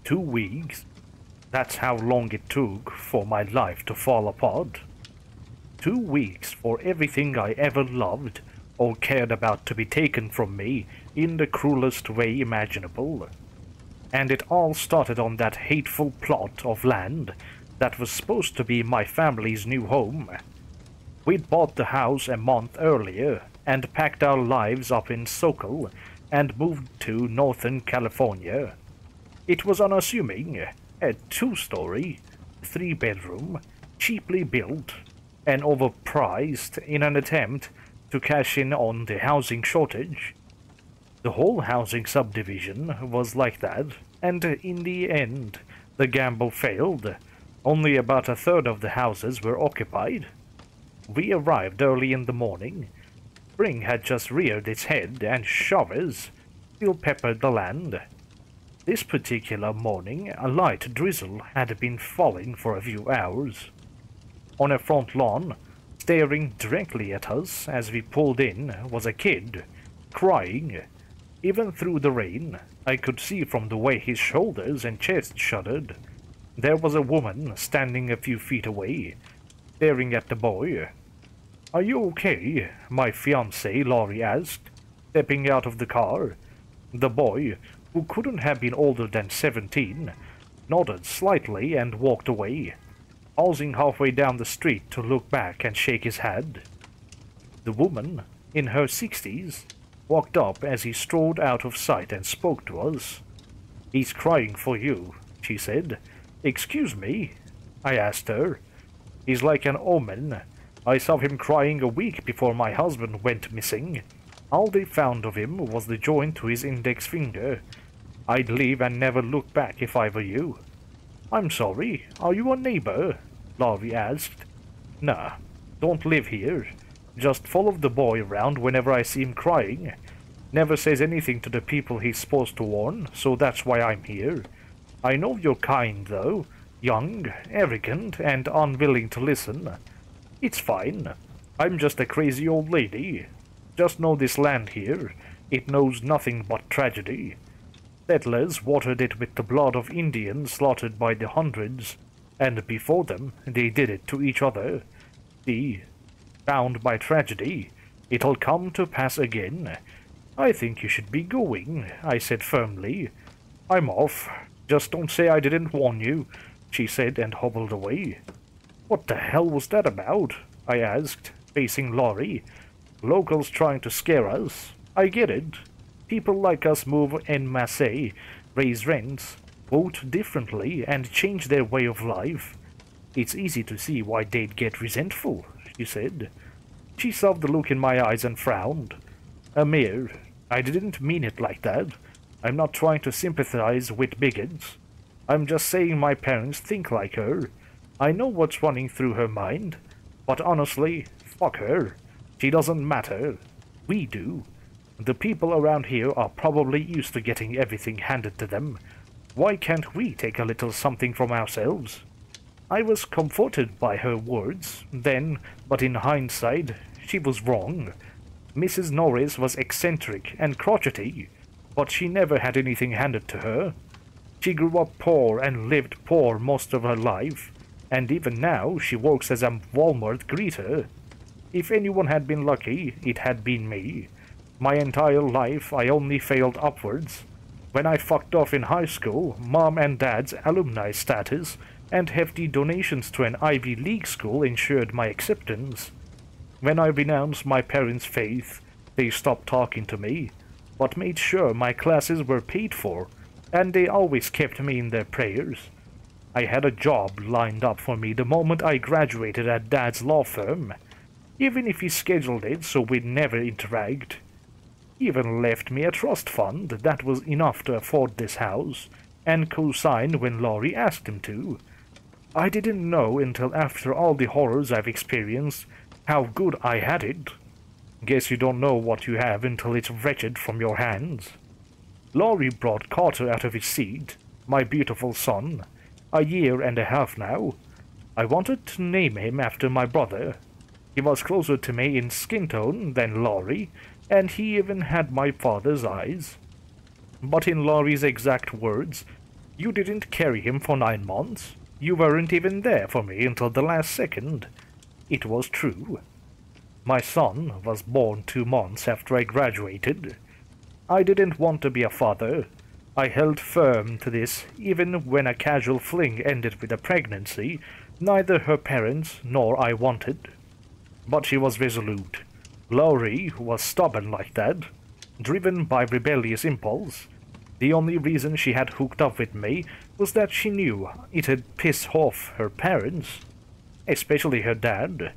2 weeks. That's how long it took for my life to fall apart. 2 weeks for everything I ever loved or cared about to be taken from me in the cruelest way imaginable. And it all started on that hateful plot of land that was supposed to be my family's new home. We'd bought the house a month earlier and packed our lives up in SoCal and moved to Northern California. It was unassuming, a 2-story, 3-bedroom, cheaply built, and overpriced in an attempt to cash in on the housing shortage. The whole housing subdivision was like that, and in the end, the gamble failed. Only about a third of the houses were occupied. We arrived early in the morning. Spring had just reared its head, and showers still peppered the land. This particular morning, a light drizzle had been falling for a few hours. On a front lawn, staring directly at us as we pulled in, was a kid, crying. Even through the rain, I could see from the way his shoulders and chest shuddered. There was a woman standing a few feet away, staring at the boy. "Are you okay?" my fiancée Laurie asked, stepping out of the car. The boy, who couldn't have been older than 17, nodded slightly and walked away, pausing halfway down the street to look back and shake his head. The woman, in her 60s, walked up as he strode out of sight and spoke to us. "He's crying for you," she said. "Excuse me?" I asked her. "He's like an omen. I saw him crying a week before my husband went missing. All they found of him was the joint to his index finger. I'd leave and never look back if I were you." "I'm sorry, are you a neighbor?" Laurie asked. "Nah, don't live here. Just follow the boy around whenever I see him crying. Never says anything to the people he's supposed to warn, so that's why I'm here. I know you're kind, though. Young, arrogant, and unwilling to listen. It's fine. I'm just a crazy old lady. Just know this land here. It knows nothing but tragedy. Settlers watered it with the blood of Indians slaughtered by the hundreds, and before them, they did it to each other. See, bound by tragedy, it'll come to pass again. I think you should be going," I said firmly. "I'm off. Just don't say I didn't warn you," she said and hobbled away. "What the hell was that about?" I asked, facing Laurie. "Locals trying to scare us. I get it. People like us move en masse, raise rents, vote differently, and change their way of life. It's easy to see why they'd get resentful," she said. She saw the look in my eyes and frowned. "Amir, I didn't mean it like that. I'm not trying to sympathize with bigots. I'm just saying my parents think like her. I know what's running through her mind. But honestly, fuck her. She doesn't matter. We do. The people around here are probably used to getting everything handed to them. Why can't we take a little something from ourselves?" I was comforted by her words then, but in hindsight, she was wrong. Mrs. Norris was eccentric and crotchety, but she never had anything handed to her. She grew up poor and lived poor most of her life, and even now she works as a Walmart greeter. If anyone had been lucky, it had been me. My entire life I only failed upwards. When I fucked off in high school, Mom and Dad's alumni status and hefty donations to an Ivy League school ensured my acceptance. When I renounced my parents' faith, they stopped talking to me, but made sure my classes were paid for, and they always kept me in their prayers. I had a job lined up for me the moment I graduated at Dad's law firm, even if he scheduled it so we'd never interact. He even left me a trust fund that was enough to afford this house, and co-signed when Laurie asked him to. I didn't know until after all the horrors I've experienced how good I had it. Guess you don't know what you have until it's wrenched from your hands. Laurie brought Carter out of his seat, my beautiful son, a year and a half now. I wanted to name him after my brother. He was closer to me in skin tone than Laurie, and he even had my father's eyes. But in Laurie's exact words, You didn't carry him for 9 months. You weren't even there for me until the last second. It was true. My son was born 2 months after I graduated. I didn't want to be a father. I held firm to this even when a casual fling ended with a pregnancy neither her parents nor I wanted. But she was resolute. Laurie was stubborn like that, driven by rebellious impulse. The only reason she had hooked up with me was that she knew it had pissed off her parents, especially her dad.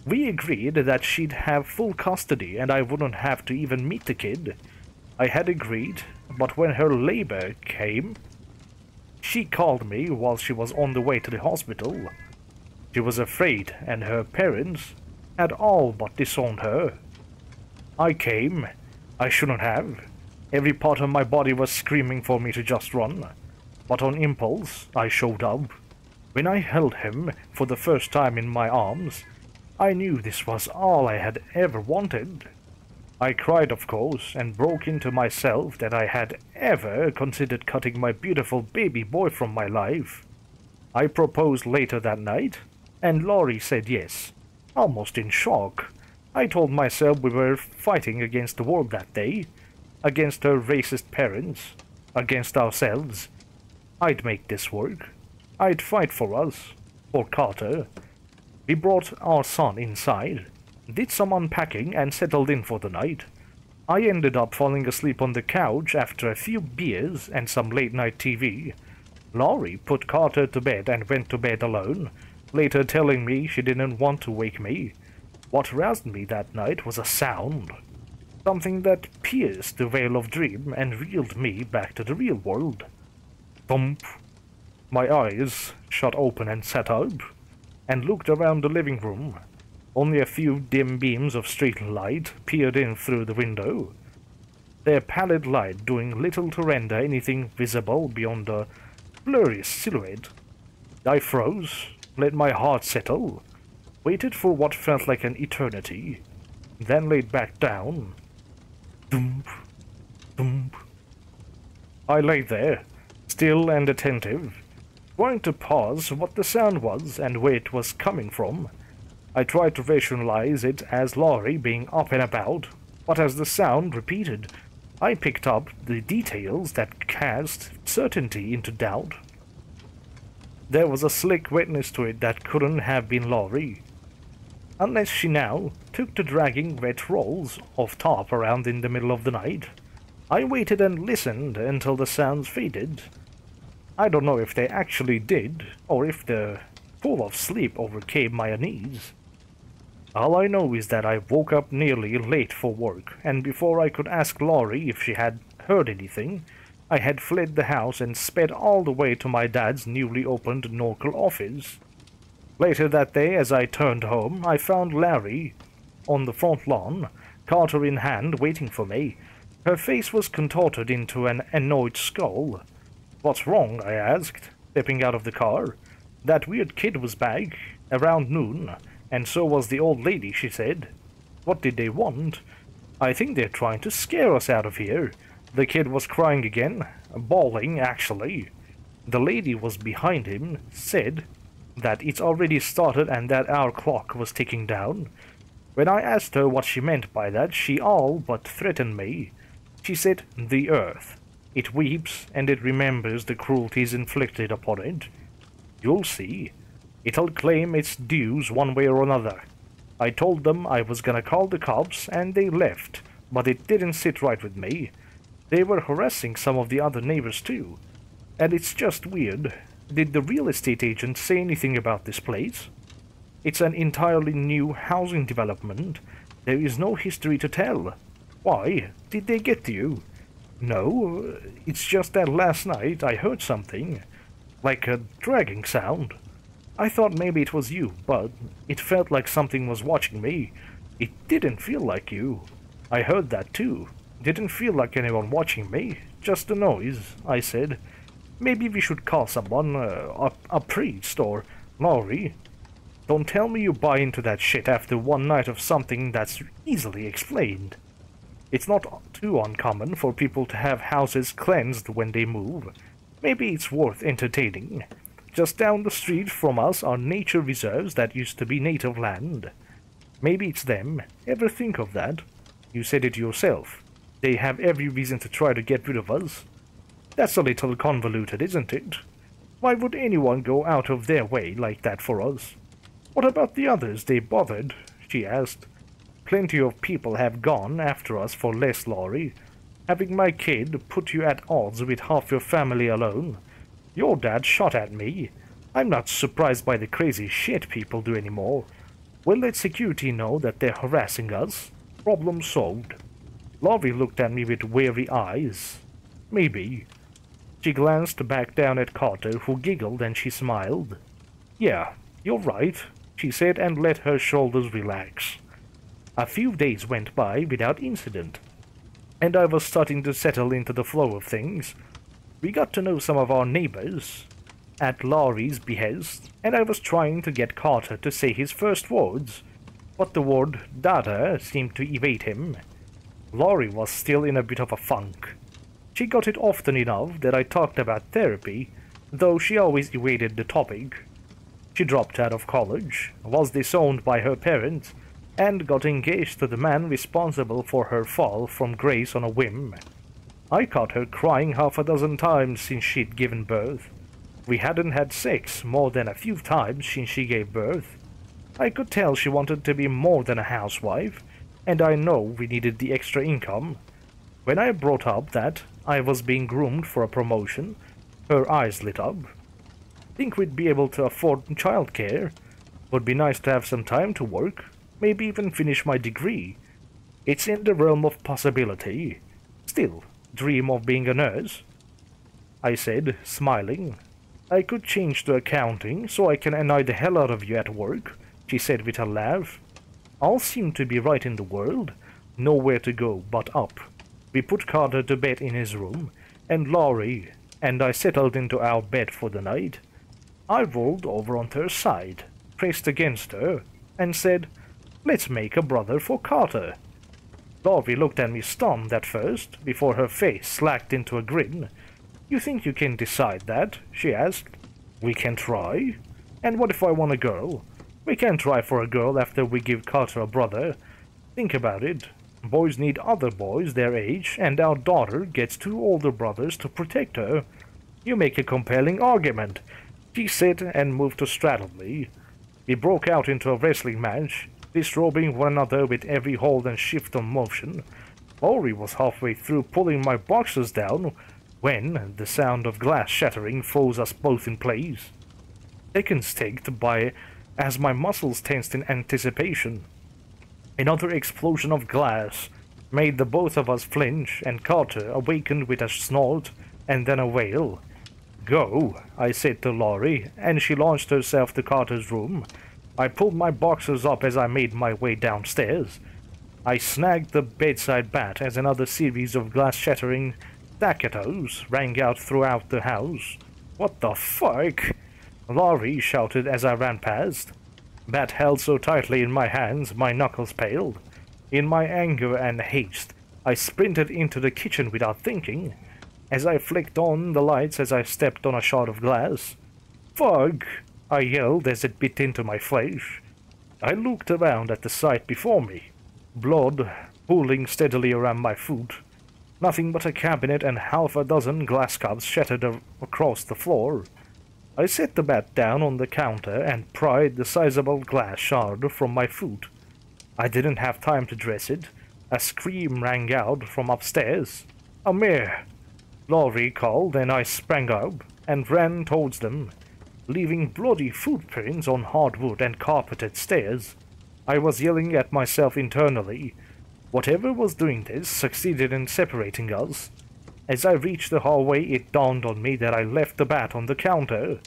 We agreed that she'd have full custody and I wouldn't have to even meet the kid. I had agreed, but when her labor came, she called me while she was on the way to the hospital. She was afraid, and her parents had all but disowned her. I came. I shouldn't have. Every part of my body was screaming for me to just run. But on impulse, I showed up. When I held him for the first time in my arms, I knew this was all I had ever wanted. I cried, of course, and broke into myself that I had ever considered cutting my beautiful baby boy from my life. I proposed later that night, and Laurie said yes, almost in shock. I told myself we were fighting against the world that day, against her racist parents, against ourselves. I'd make this work. I'd fight for us, for Carter. We brought our son inside, did some unpacking, and settled in for the night. I ended up falling asleep on the couch after a few beers and some late-night TV. Laurie put Carter to bed and went to bed alone, later telling me she didn't want to wake me. What roused me that night was a sound. Something that pierced the veil of dream and reeled me back to the real world. Thump. My eyes shut open and sat up, and looked around the living room. Only a few dim beams of street light peered in through the window, their pallid light doing little to render anything visible beyond a blurry silhouette. I froze, let my heart settle, waited for what felt like an eternity, then laid back down. Thump, thump. I lay there, still and attentive, trying to pause what the sound was and where it was coming from. I tried to rationalize it as Laurie being up and about, but as the sound repeated, I picked up the details that cast certainty into doubt. There was a slick wetness to it that couldn't have been Laurie, unless she now took to dragging wet rolls of tarp around in the middle of the night. I waited and listened until the sounds faded. I don't know if they actually did, or if the pull of sleep overcame my unease. All I know is that I woke up nearly late for work, and before I could ask Laurie if she had heard anything, I had fled the house and sped all the way to my dad's newly opened Norcal office. Later that day, as I turned home, I found Larry on the front lawn, Carter in hand, waiting for me. Her face was contorted into an annoyed skull. "What's wrong?" I asked, stepping out of the car. "That weird kid was back around noon, and so was the old lady," she said. "What did they want?" "I think they're trying to scare us out of here." The kid was crying again, bawling actually. The lady was behind him, said that it's already started and that our clock was ticking down. When I asked her what she meant by that, she all but threatened me. She said, "The earth. It weeps and it remembers the cruelties inflicted upon it. You'll see. It'll claim its dues one way or another." I told them I was gonna call the cops and they left, but it didn't sit right with me. They were harassing some of the other neighbors too. And it's just weird. Did the real estate agent say anything about this place? It's an entirely new housing development. There is no history to tell. Why? Did they get to you? No, it's just that last night I heard something, like a dragging sound. I thought maybe it was you, but it felt like something was watching me. It didn't feel like you. I heard that too. Didn't feel like anyone watching me, just a noise, I said. Maybe we should call someone, a priest or Laurie. Don't tell me you buy into that shit after one night of something that's easily explained. It's not too uncommon for people to have houses cleansed when they move. Maybe it's worth entertaining. Just down the street from us are nature reserves that used to be native land. Maybe it's them. Ever think of that? You said it yourself. They have every reason to try to get rid of us. That's a little convoluted, isn't it? Why would anyone go out of their way like that for us? What about the others they bothered? She asked. Plenty of people have gone after us for less, Laurie. Having my kid put you at odds with half your family alone. Your dad shot at me. I'm not surprised by the crazy shit people do anymore. We'll let security know that they're harassing us. Problem solved. Laurie looked at me with weary eyes. Maybe. She glanced back down at Carter, who giggled and she smiled. Yeah, you're right, she said and let her shoulders relax. A few days went by without incident, and I was starting to settle into the flow of things. We got to know some of our neighbors, at Laurie's behest, and I was trying to get Carter to say his first words, but the word data seemed to evade him. Laurie was still in a bit of a funk. She got it often enough that I talked about therapy, though she always evaded the topic. She dropped out of college, was disowned by her parents, and got engaged to the man responsible for her fall from grace on a whim. I caught her crying half a dozen times since she'd given birth. We hadn't had sex more than a few times since she gave birth. I could tell she wanted to be more than a housewife, and I know we needed the extra income. When I brought up that I was being groomed for a promotion, her eyes lit up. Think we'd be able to afford childcare? Would be nice to have some time to work, maybe even finish my degree. It's in the realm of possibility. Still, dream of being a nurse? I said, smiling. I could change to accounting so I can annoy the hell out of you at work, she said with a laugh. All seemed to be right in the world, nowhere to go but up. We put Carter to bed in his room, and Laurie and I settled into our bed for the night. I rolled over onto her side, pressed against her, and said, "Let's make a brother for Carter." Laurie looked at me stunned at first, before her face slacked into a grin. "You think you can decide that?" she asked. "We can try. And what if I want a girl? We can try for a girl after we give Carter a brother. Think about it. Boys need other boys their age, and our daughter gets 2 older brothers to protect her. You make a compelling argument," she said and moved to straddle me. We broke out into a wrestling match, disrobing one another with every hold and shift of motion. Laurie was halfway through pulling my boxers down when the sound of glass shattering froze us both in place. Taken sticked by as my muscles tensed in anticipation. Another explosion of glass made the both of us flinch, and Carter awakened with a snort and then a wail. "Go," I said to Laurie, and she launched herself to Carter's room. I pulled my boxers up as I made my way downstairs. I snagged the bedside bat as another series of glass-shattering staccatos rang out throughout the house. "What the fuck?" Laurie shouted as I ran past. Bat held so tightly in my hands, my knuckles paled. In my anger and haste, I sprinted into the kitchen without thinking, as I flicked on the lights as I stepped on a shard of glass. "Fuck!" I yelled as it bit into my flesh. I looked around at the sight before me, blood pooling steadily around my foot. Nothing but a cabinet and half a dozen glass cups shattered across the floor. I set the bat down on the counter and pried the sizable glass shard from my foot. I didn't have time to dress it. A scream rang out from upstairs. "Amir!" Laurie called, and I sprang up and ran towards them, leaving bloody footprints on hardwood and carpeted stairs. I was yelling at myself internally. Whatever was doing this succeeded in separating us. As I reached the hallway, it dawned on me that I left the bat on the counter.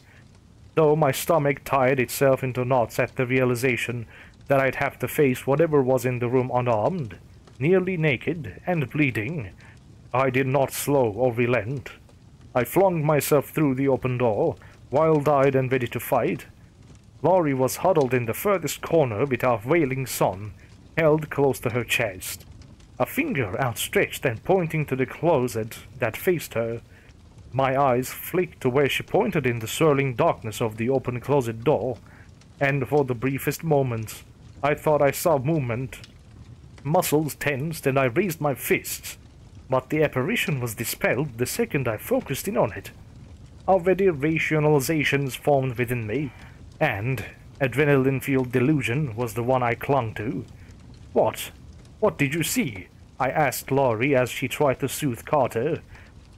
Though my stomach tied itself into knots at the realization that I'd have to face whatever was in the room unarmed, nearly naked, and bleeding, I did not slow or relent. I flung myself through the open door, wild-eyed and ready to fight. Laurie was huddled in the furthest corner with our wailing son held close to her chest, a finger outstretched and pointing to the closet that faced her. My eyes flicked to where she pointed in the swirling darkness of the open closet door, and for the briefest moments, I thought I saw movement. Muscles tensed and I raised my fists, but the apparition was dispelled the second I focused in on it. Already rationalizations formed within me, and adrenaline-fueled delusion was the one I clung to. What? What did you see? I asked Laurie as she tried to soothe Carter.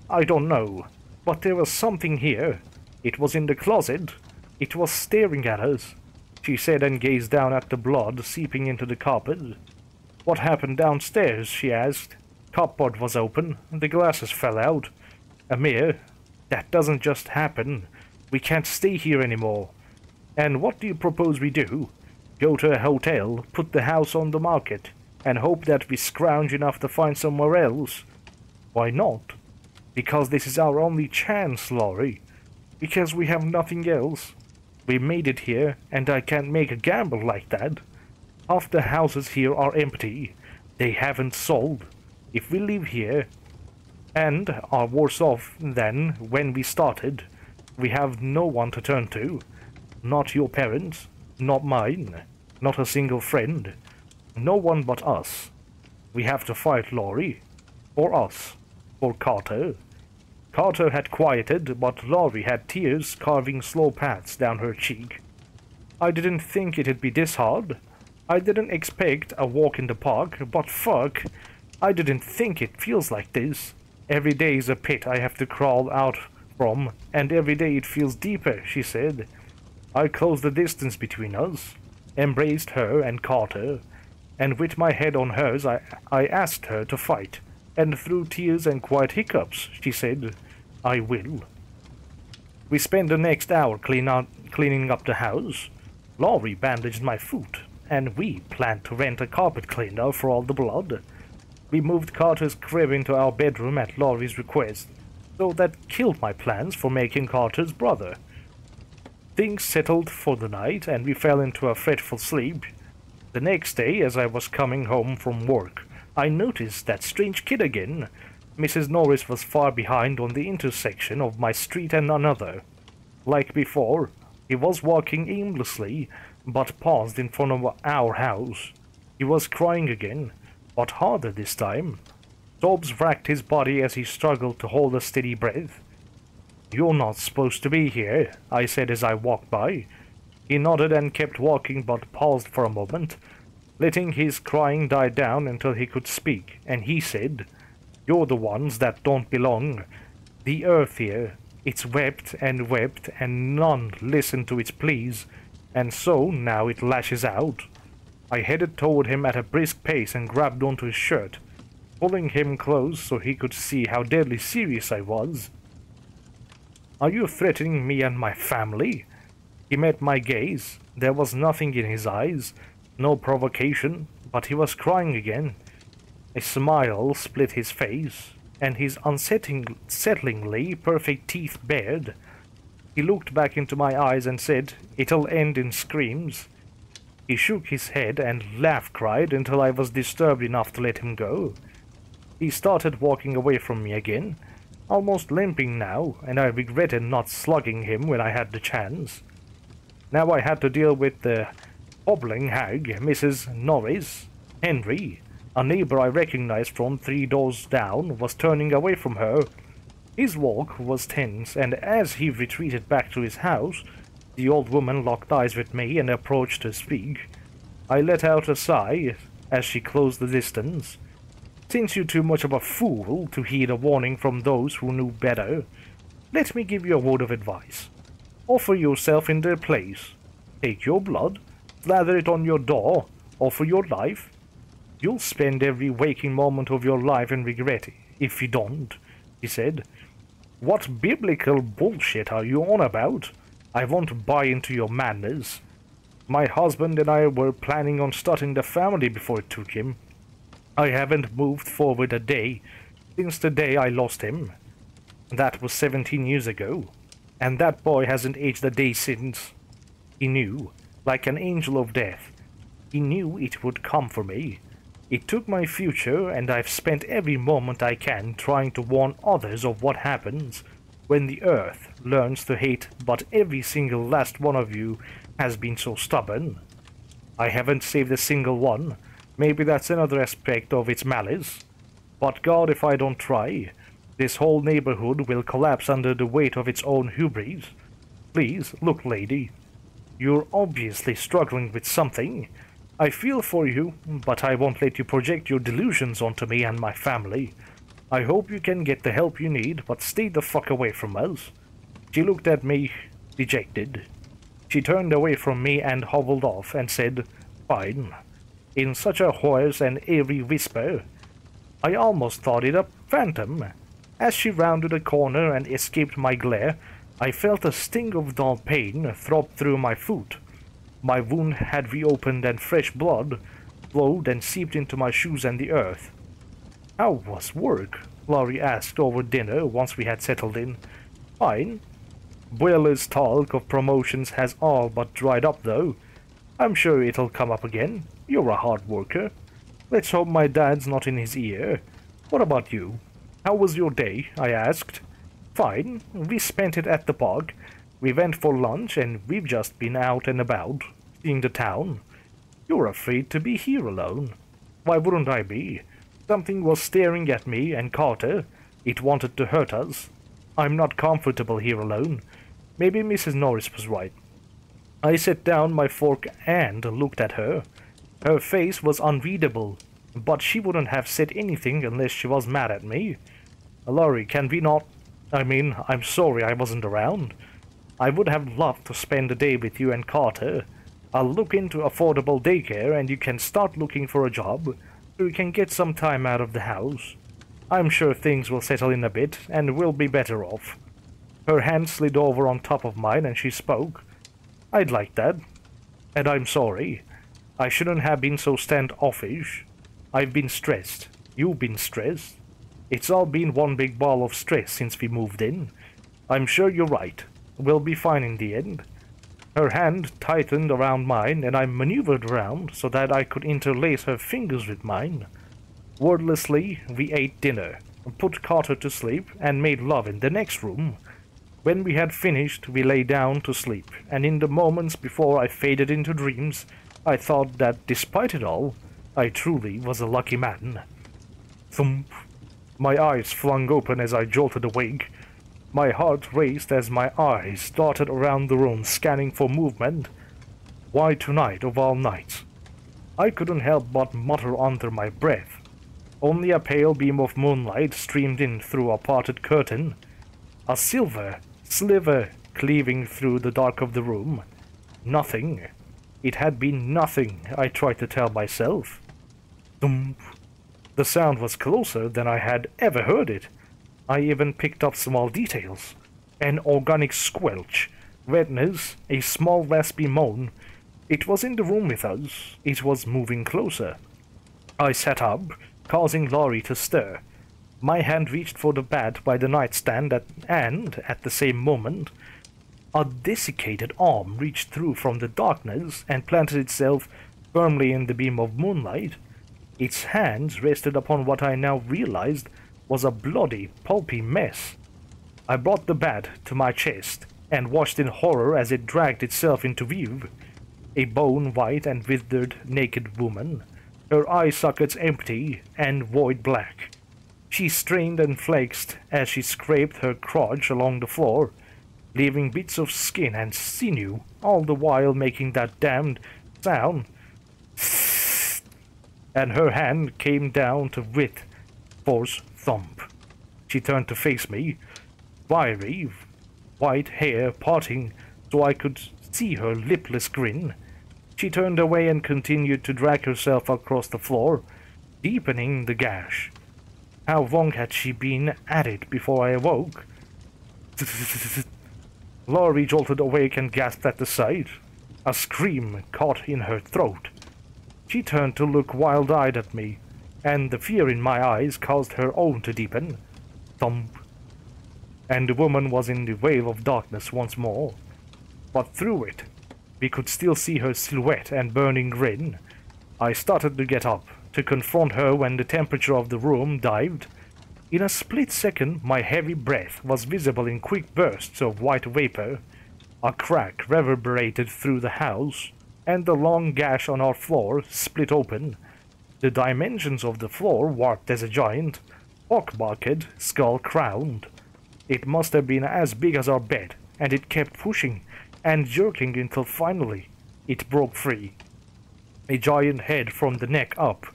I don't know, but there was something here. It was in the closet. It was staring at us, she said and gazed down at the blood seeping into the carpet. What happened downstairs? She asked. Cupboard was open. The glasses fell out. Amir, that doesn't just happen. We can't stay here anymore. And what do you propose we do? Go to a hotel, put the house on the market, and hope that we scrounge enough to find somewhere else? Why not? Because this is our only chance, Laurie. Because we have nothing else. We made it here, and I can't make a gamble like that. Half the houses here are empty. They haven't sold. If we live here, and are worse off than when we started, we have no one to turn to. Not your parents, not mine, not a single friend. No one but us. We have to fight, Laurie. For us. For Carter. Carter had quieted, but Laurie had tears carving slow paths down her cheek. I didn't think it'd be this hard. I didn't expect a walk in the park, but fuck, I didn't think it feels like this. Every day is a pit I have to crawl out from, and every day it feels deeper, she said. I closed the distance between us, embraced her and Carter, and with my head on hers I asked her to fight, and through tears and quiet hiccups, she said, I will. We spent the next hour cleaning up the house. Laurie bandaged my foot, and we planned to rent a carpet cleaner for all the blood. We moved Carter's crib into our bedroom at Laurie's request, so that killed my plans for making Carter's brother. Things settled for the night, and we fell into a fretful sleep. The next day, as I was coming home from work, I noticed that strange kid again. Mrs. Norris was far behind on the intersection of my street and another. Like before, he was walking aimlessly, but paused in front of our house. He was crying again, but harder this time. Sobs racked his body as he struggled to hold a steady breath. You're not supposed to be here, I said as I walked by. He nodded and kept walking, but paused for a moment, letting his crying die down until he could speak, and he said, You're the ones that don't belong. The earth here, it's wept, and none listened to its pleas, and so now it lashes out. I headed toward him at a brisk pace and grabbed onto his shirt, pulling him close so he could see how deadly serious I was. Are you threatening me and my family? He met my gaze. There was nothing in his eyes, no provocation, but he was crying again. A smile split his face, and his unsettlingly perfect teeth bared. He looked back into my eyes and said, It'll end in screams. He shook his head and laugh-cried until I was disturbed enough to let him go. He started walking away from me again, almost limping now, and I regretted not slugging him when I had the chance. Now I had to deal with the hobbling hag, Mrs. Norris. Henry, a neighbor I recognized from 3 doors down, was turning away from her. His walk was tense, and as he retreated back to his house, the old woman locked eyes with me and approached to speak. I let out a sigh as she closed the distance. Since you're too much of a fool to heed a warning from those who knew better, let me give you a word of advice. Offer yourself in their place. Take your blood, slather it on your door, offer your life. You'll spend every waking moment of your life and regret it if you don't, he said. What biblical bullshit are you on about? I won't buy into your madness. My husband and I were planning on starting the family before it took him. I haven't moved forward a day since the day I lost him. That was 17 years ago, and that boy hasn't aged a day since. He knew, like an angel of death. He knew it would come for me. It took my future, and I've spent every moment I can trying to warn others of what happens when the Earth learns to hate but every single last one of you has been so stubborn. I haven't saved a single one. Maybe that's another aspect of its malice. But God, if I don't try, this whole neighborhood will collapse under the weight of its own hubris. Please, look, lady. You're obviously struggling with something. I feel for you, but I won't let you project your delusions onto me and my family. I hope you can get the help you need, but stay the fuck away from us. She looked at me, dejected. She turned away from me and hobbled off and said, "Fine," in such a hoarse and airy whisper. I almost thought it a phantom. As she rounded a corner and escaped my glare, I felt a sting of dull pain throb through my foot. My wound had reopened and fresh blood flowed and seeped into my shoes and the earth. "How was work?" Laurie asked over dinner once we had settled in. "Fine. Boiler's talk of promotions has all but dried up, though. I'm sure it'll come up again. You're a hard worker. Let's hope my dad's not in his ear. What about you? How was your day?" I asked. "Fine. We spent it at the park. We went for lunch and we've just been out and about, seeing the town. You're afraid to be here alone." "Why wouldn't I be? Something was staring at me and Carter. It wanted to hurt us. I'm not comfortable here alone. Maybe Mrs. Norris was right." I set down my fork and looked at her. Her face was unreadable, but she wouldn't have said anything unless she was mad at me. "Laurie, can we not... I'm sorry I wasn't around. I would have loved to spend the day with you and Carter. I'll look into affordable daycare and you can start looking for a job so you can get some time out of the house. I'm sure things will settle in a bit and we'll be better off." Her hand slid over on top of mine and she spoke. "I'd like that. And I'm sorry. I shouldn't have been so standoffish. I've been stressed. You've been stressed. It's all been one big ball of stress since we moved in. I'm sure you're right. We'll be fine in the end." Her hand tightened around mine and I maneuvered around so that I could interlace her fingers with mine. Wordlessly, we ate dinner, put Carter to sleep, and made love in the next room. When we had finished, we lay down to sleep, and in the moments before I faded into dreams, I thought that, despite it all, I truly was a lucky man. Thump! My eyes flung open as I jolted awake. My heart raced as my eyes darted around the room, scanning for movement. Why tonight of all nights? I couldn't help but mutter under my breath. Only a pale beam of moonlight streamed in through a parted curtain. A silver sliver cleaving through the dark of the room. Nothing. It had been nothing, I tried to tell myself. Thump. The sound was closer than I had ever heard it. I even picked up small details. An organic squelch, redness, a small raspy moan. It was in the room with us. It was moving closer. I sat up, causing Laurie to stir. My hand reached for the bat by the nightstand and, at the same moment, a desiccated arm reached through from the darkness and planted itself firmly in the beam of moonlight. Its hands rested upon what I now realized was a bloody, pulpy mess. I brought the bat to my chest and watched in horror as it dragged itself into view. A bone-white and withered naked woman, her eye sockets empty and void black. She strained and flexed as she scraped her crotch along the floor, leaving bits of skin and sinew, all the while making that damned sound. And her hand came down to with force thump. She turned to face me, wiry, white hair parting so I could see her lipless grin. She turned away and continued to drag herself across the floor, deepening the gash. How long had she been at it before I awoke? Laurie jolted awake and gasped at the sight. A scream caught in her throat. She turned to look wild-eyed at me, and the fear in my eyes caused her own to deepen. Thump. And the woman was in the veil of darkness once more. But through it, we could still see her silhouette and burning grin. I started to get up, to confront her when the temperature of the room dived. In a split second, my heavy breath was visible in quick bursts of white vapor. A crack reverberated through the house, and the long gash on our floor split open. The dimensions of the floor warped as a giant, pock-marked, skull-crowned. It must have been as big as our bed, and it kept pushing and jerking until finally it broke free. A giant head from the neck up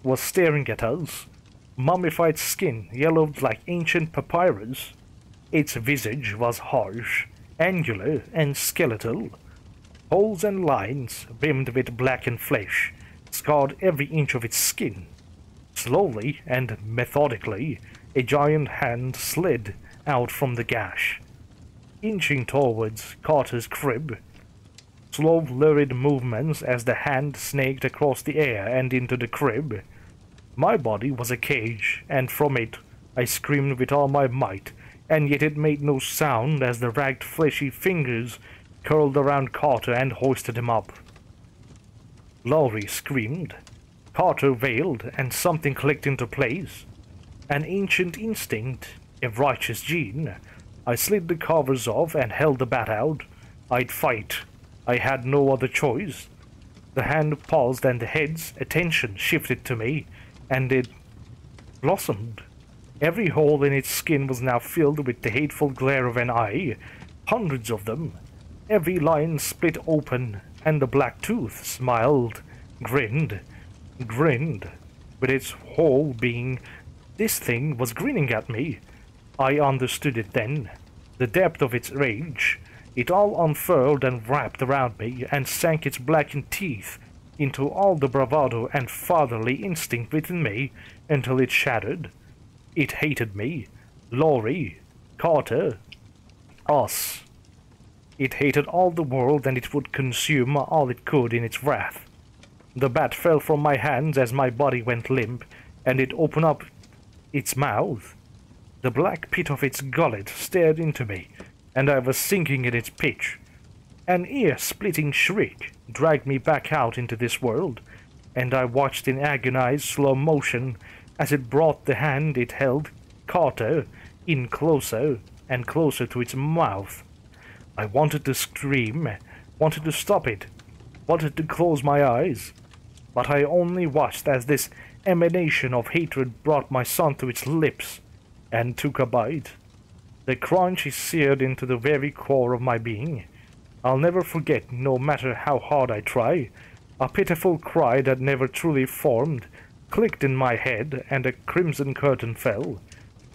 was staring at us. Mummified skin yellowed like ancient papyrus. Its visage was harsh, angular, and skeletal. Holes and lines, rimmed with blackened flesh, scarred every inch of its skin. Slowly and methodically, a giant hand slid out from the gash, inching towards Carter's crib. Slow, lurid movements as the hand snaked across the air and into the crib. My body was a cage, and from it I screamed with all my might, and yet it made no sound as the ragged fleshy fingers curled around Carter and hoisted him up. Laurie screamed. Carter wailed, and something clicked into place. An ancient instinct, a righteous gene. I slid the covers off and held the bat out. I'd fight. I had no other choice. The hand paused and the head's attention shifted to me, and it blossomed. Every hole in its skin was now filled with the hateful glare of an eye, hundreds of them. Every line split open, and the black tooth smiled, grinned, with its whole being. This thing was grinning at me. I understood it then. The depth of its rage. It all unfurled and wrapped around me, and sank its blackened teeth into all the bravado and fatherly instinct within me until it shattered. It hated me, Laurie, Carter, us. It hated all the world, and it would consume all it could in its wrath. The bat fell from my hands as my body went limp, and it opened up its mouth. The black pit of its gullet stared into me, and I was sinking in its pitch. An ear-splitting shriek dragged me back out into this world, and I watched in agonized slow motion as it brought the hand it held Carter in closer and closer to its mouth. I wanted to scream, wanted to stop it, wanted to close my eyes, but I only watched as this emanation of hatred brought my son to its lips and took a bite. The crunch is seared into the very core of my being. I'll never forget, no matter how hard I try. A pitiful cry that never truly formed clicked in my head, and a crimson curtain fell.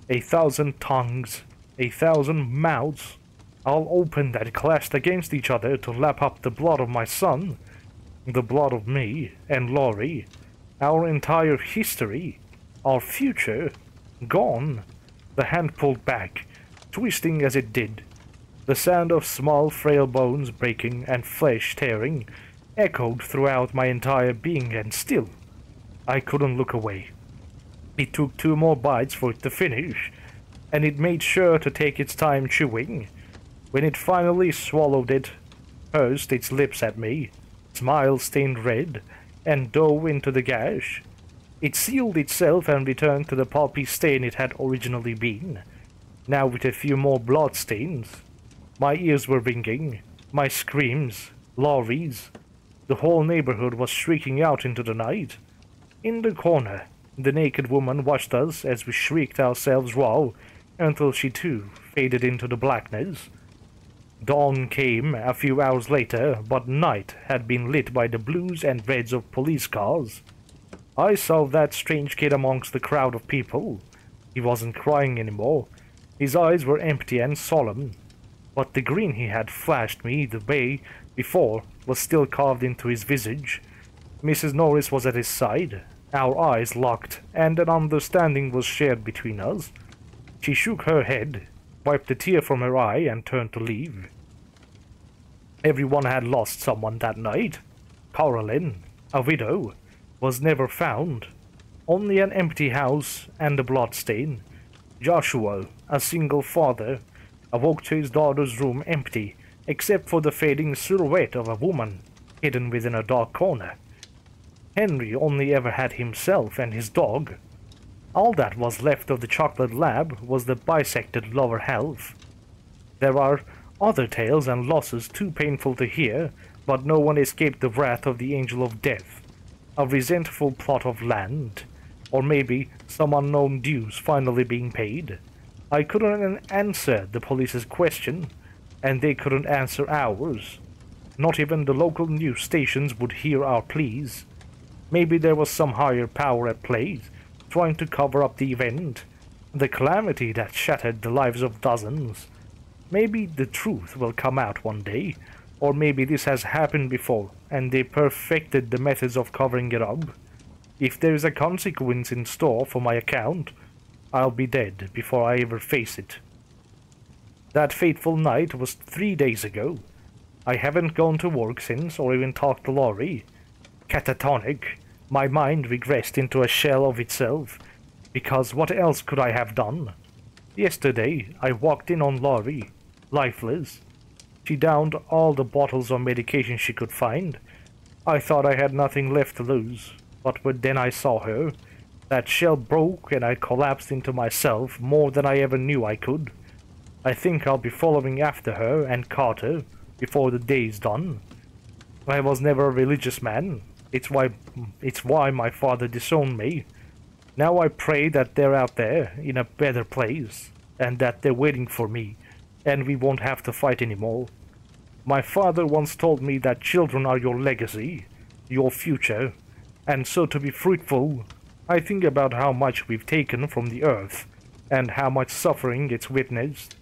1,000 tongues, 1,000 mouths, all opened and clashed against each other to lap up the blood of my son, the blood of me and Laurie, our entire history, our future, gone. The hand pulled back, twisting as it did. The sound of small, frail bones breaking and flesh tearing echoed throughout my entire being, and still, I couldn't look away. It took 2 more bites for it to finish, and it made sure to take its time chewing. When it finally swallowed it, pursed its lips at me, smile stained red, and dove into the gash, it sealed itself and returned to the pulpy stain it had originally been, now with a few more blood stains. My ears were ringing, my screams, Laurie's. The whole neighborhood was shrieking out into the night. In the corner, the naked woman watched us as we shrieked ourselves raw until she too faded into the blackness. Dawn came a few hours later, but night had been lit by the blues and reds of police cars. I saw that strange kid amongst the crowd of people. He wasn't crying anymore. His eyes were empty and solemn, but the grin he had flashed me the way before was still carved into his visage. Mrs. Norris was at his side. Our eyes locked, and an understanding was shared between us. She shook her head, wiped a tear from her eye, and turned to leave. Everyone had lost someone that night. Caroline, a widow, was never found. Only an empty house and a bloodstain. Joshua, a single father, awoke to his daughter's room empty, except for the fading silhouette of a woman hidden within a dark corner. Henry only ever had himself and his dog. All that was left of the chocolate lab was the bisected lower half. There are other tales and losses too painful to hear, but no one escaped the wrath of the Angel of Death, a resentful plot of land, or maybe some unknown dues finally being paid. I couldn't answer the police's question, and they couldn't answer ours. Not even the local news stations would hear our pleas. Maybe there was some higher power at play, trying to cover up the event, the calamity that shattered the lives of dozens. Maybe the truth will come out one day, or maybe this has happened before, and they perfected the methods of covering it up. If there is a consequence in store for my account, I'll be dead before I ever face it. That fateful night was 3 days ago. I haven't gone to work since, or even talked to Laurie. Catatonic, my mind regressed into a shell of itself, because what else could I have done? Yesterday, I walked in on Laurie, lifeless. She downed all the bottles of medication she could find. I thought I had nothing left to lose, but then I saw her. That shell broke and I collapsed into myself more than I ever knew I could. I think I'll be following after her and Carter before the day's done. I was never a religious man. It's why my father disowned me. Now I pray that they're out there in a better place, and that they're waiting for me, and we won't have to fight anymore. My father once told me that children are your legacy, your future, and so to be fruitful, I think about how much we've taken from the earth, and how much suffering it's witnessed.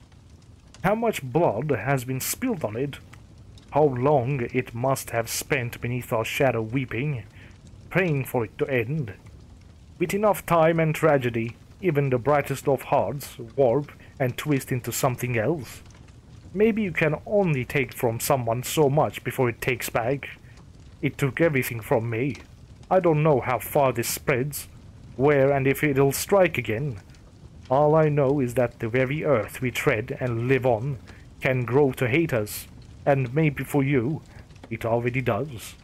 How much blood has been spilled on it. How long it must have spent beneath our shadow weeping, praying for it to end. With enough time and tragedy, even the brightest of hearts warp and twist into something else. Maybe you can only take from someone so much before it takes back. It took everything from me. I don't know how far this spreads, where and if it'll strike again. All I know is that the very earth we tread and live on can grow to hate us, and maybe for you, it already does.